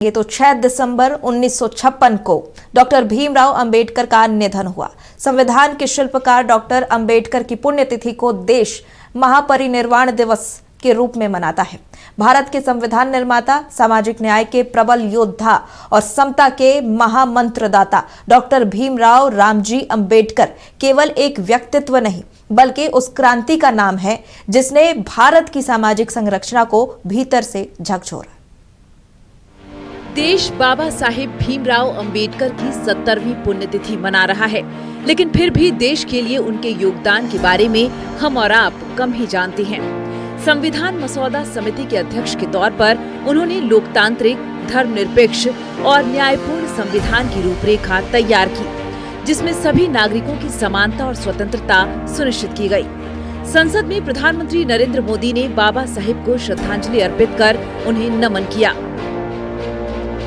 ये तो 6 दिसंबर 1956 को डॉक्टर भीमराव अंबेडकर का निधन हुआ। संविधान के शिल्पकार डॉक्टर अंबेडकर की पुण्यतिथि को देश महापरिनिर्वाण दिवस के रूप में मनाता है। भारत के संविधान निर्माता, सामाजिक न्याय के प्रबल योद्धा और समता के महामंत्रदाता डॉक्टर भीमराव रामजी अंबेडकर केवल एक व्यक्तित्व नहीं बल्कि उस क्रांति का नाम है जिसने भारत की सामाजिक संरचना को भीतर से झकझोरा। देश बाबा साहेब भीमराव अंबेडकर की 70वीं पुण्यतिथि मना रहा है, लेकिन फिर भी देश के लिए उनके योगदान के बारे में हम और आप कम ही जानते हैं। संविधान मसौदा समिति के अध्यक्ष के तौर पर उन्होंने लोकतांत्रिक, धर्मनिरपेक्ष और न्यायपूर्ण संविधान की रूपरेखा तैयार की, जिसमें सभी नागरिकों की समानता और स्वतंत्रता सुनिश्चित की गई। संसद में प्रधानमंत्री नरेंद्र मोदी ने बाबा साहेब को श्रद्धांजलि अर्पित कर उन्हें नमन किया।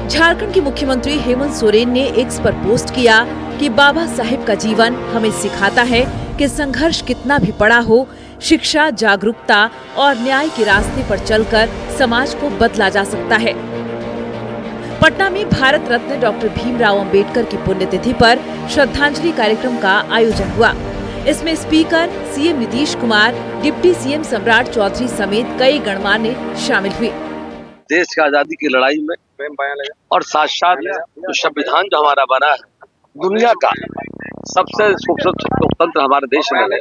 झारखंड के मुख्यमंत्री हेमंत सोरेन ने एक्स पर पोस्ट किया कि बाबा साहेब का जीवन हमें सिखाता है कि संघर्ष कितना भी बड़ा हो, शिक्षा, जागरूकता और न्याय के रास्ते पर चलकर समाज को बदला जा सकता है। पटना में भारत रत्न डॉक्टर भीमराव अंबेडकर की पुण्यतिथि पर श्रद्धांजलि कार्यक्रम का आयोजन हुआ। इसमें speaker CM Nitish Kumar, deputy CM सम्राट चौधरी समेत कई गणमान्य शामिल हुए। देश की आजादी की लड़ाई में और साथ साथ जो संविधान जो हमारा बना है, दुनिया का सबसे खूबसूरत लोकतंत्र हमारे देश में है,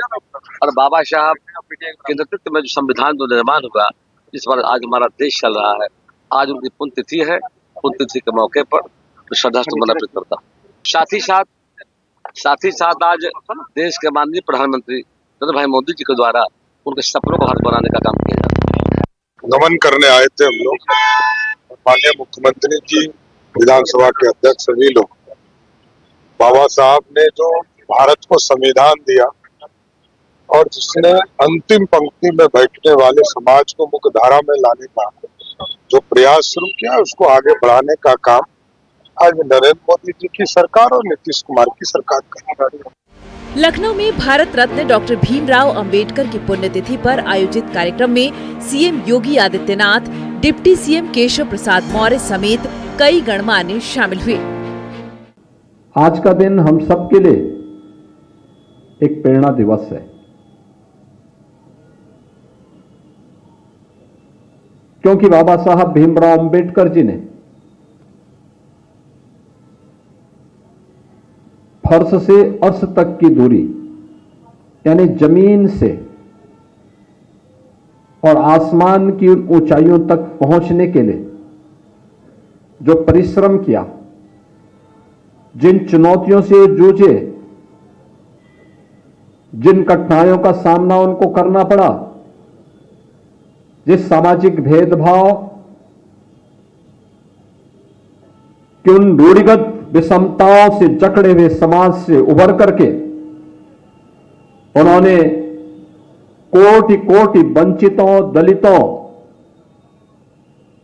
और बाबा साहब के नेतृत्व में जो संविधान जो निर्माण हुआ, जिस पर आज हमारा देश चल रहा है, आज उनकी पुण्यतिथि है। पुण्यतिथि के मौके पर श्रद्धासुमन अर्पित करता हूं। साथ ही साथ आज देश के माननीय प्रधानमंत्री नरेंद्र भाई मोदी जी के द्वारा उनके सपनों को हर बनाने का काम किया जाता है। नमन करने आए थे हम लोग, माननीय मुख्यमंत्री जी, विधानसभा के अध्यक्ष, सभी लोग। बाबा साहब ने जो भारत को संविधान दिया और जिसने अंतिम पंक्ति में बैठने वाले समाज को मुख्य धारा में लाने का जो प्रयास शुरू किया, उसको आगे बढ़ाने का काम आज नरेंद्र मोदी जी की सरकार और नीतीश कुमार की सरकार कर रही है। लखनऊ में भारत रत्न डॉक्टर भीमराव अंबेडकर की पुण्यतिथि पर आयोजित कार्यक्रम में CM Yogi Adityanath, deputy CM Keshav Prasad Maurya समेत कई गणमान्य शामिल हुए। आज का दिन हम सबके लिए एक प्रेरणा दिवस है, क्योंकि बाबा साहब भीमराव अंबेडकर जी ने फर्श से अर्श तक की दूरी, यानी जमीन से और आसमान की ऊंचाइयों तक पहुंचने के लिए जो परिश्रम किया, जिन चुनौतियों से जूझे, जिन कठिनाइयों का सामना उनको करना पड़ा, जिस सामाजिक भेदभाव कि उन रूढ़िगत विषमताओं से जकड़े हुए समाज से उभर करके उन्होंने कोटि कोटि वंचितों, दलितों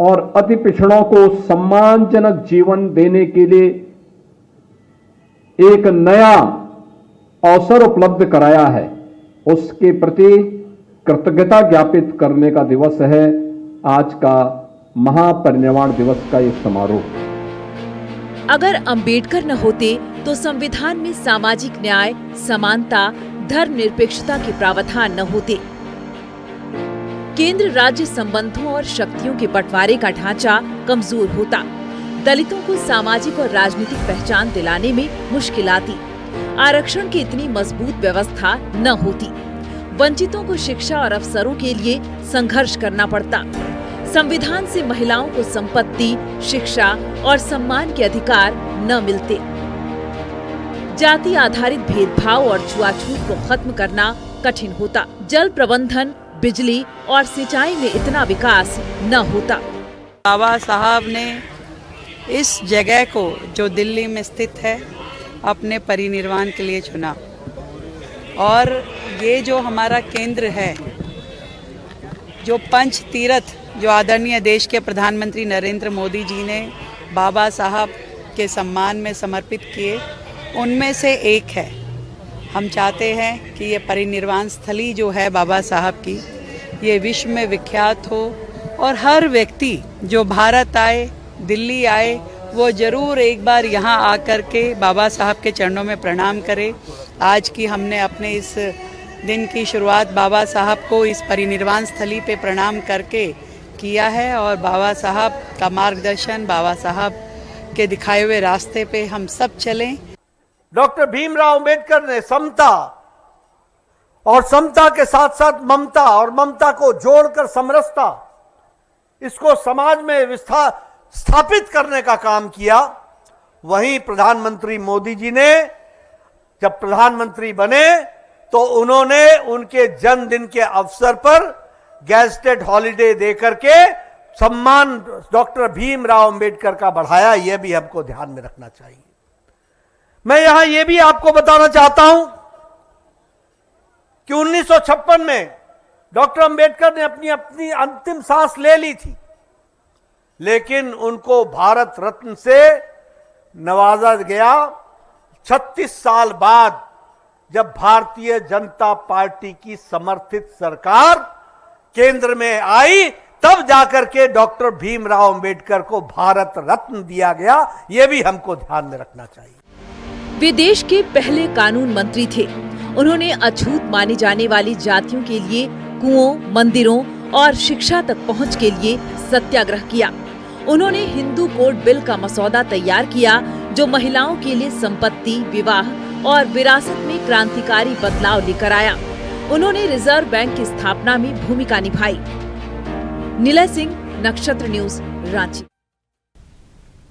और अति पिछड़ों को सम्मानजनक जीवन देने के लिए एक नया अवसर उपलब्ध कराया है। उसके प्रति कृतज्ञता ज्ञापित करने का दिवस है आज का महापरिनिर्वाण दिवस का ये समारोह। अगर अंबेडकर न होते तो संविधान में सामाजिक न्याय, समानता, धर्मनिरपेक्षता के प्रावधान न होते। केंद्र राज्य संबंधों और शक्तियों के बंटवारे का ढांचा कमजोर होता। दलितों को सामाजिक और राजनीतिक पहचान दिलाने में मुश्किल आती। आरक्षण की इतनी मजबूत व्यवस्था न होती। वंचितों को शिक्षा और अवसरों के लिए संघर्ष करना पड़ता। संविधान से महिलाओं को संपत्ति, शिक्षा और सम्मान के अधिकार न मिलते। जाति आधारित भेदभाव और छुआछूत को खत्म करना कठिन होता। जल प्रबंधन, बिजली और सिंचाई में इतना विकास न होता। बाबा साहब ने इस जगह को, जो दिल्ली में स्थित है, अपने परिनिर्वाण के लिए चुना, और ये जो हमारा केंद्र है, जो पंच तीर्थ जो आदरणीय देश के प्रधानमंत्री नरेंद्र मोदी जी ने बाबा साहब के सम्मान में समर्पित किए, उनमें से एक है। हम चाहते हैं कि ये परिनिर्वाण स्थली जो है बाबा साहब की, ये विश्व में विख्यात हो और हर व्यक्ति जो भारत आए दिल्ली आए वो जरूर एक बार यहाँ आकर के बाबा साहब के चरणों में प्रणाम करें। आज की हमने अपने इस दिन की शुरुआत बाबा साहब को इस परिनिर्वाण स्थली पे प्रणाम करके किया है और बाबा साहब का मार्गदर्शन, बाबा साहब के दिखाए हुए रास्ते पे हम सब चलें। डॉक्टर भीमराव अंबेडकर ने समता और समता के साथ साथ ममता और ममता को जोड़कर समरसता, इसको समाज में स्थापित करने का काम किया। वहीं प्रधानमंत्री मोदी जी ने जब प्रधानमंत्री बने तो उन्होंने उनके जन्मदिन के अवसर पर गैजेटेड हॉलिडे देकर के सम्मान डॉक्टर भीमराव अंबेडकर का बढ़ाया। यह भी हमको ध्यान में रखना चाहिए। मैं यहां यह भी आपको बताना चाहता हूं कि 1956 में डॉक्टर अंबेडकर ने अपनी अंतिम सांस ले ली थी, लेकिन उनको भारत रत्न से नवाजा गया 36 साल बाद, जब भारतीय जनता पार्टी की समर्थित सरकार केंद्र में आई, तब जाकर के डॉक्टर भीमराव अंबेडकर को भारत रत्न दिया गया। यह भी हमको ध्यान में रखना चाहिए। वे देश के पहले कानून मंत्री थे। उन्होंने अछूत मानी जाने वाली जातियों के लिए कुओं, मंदिरों और शिक्षा तक पहुंच के लिए सत्याग्रह किया। उन्होंने हिंदू कोड बिल का मसौदा तैयार किया, जो महिलाओं के लिए संपत्ति, विवाह और विरासत में क्रांतिकारी बदलाव लेकर आया। उन्होंने रिजर्व बैंक की स्थापना में भूमिका निभाई। निलय सिंह, नक्षत्र न्यूज, रांची।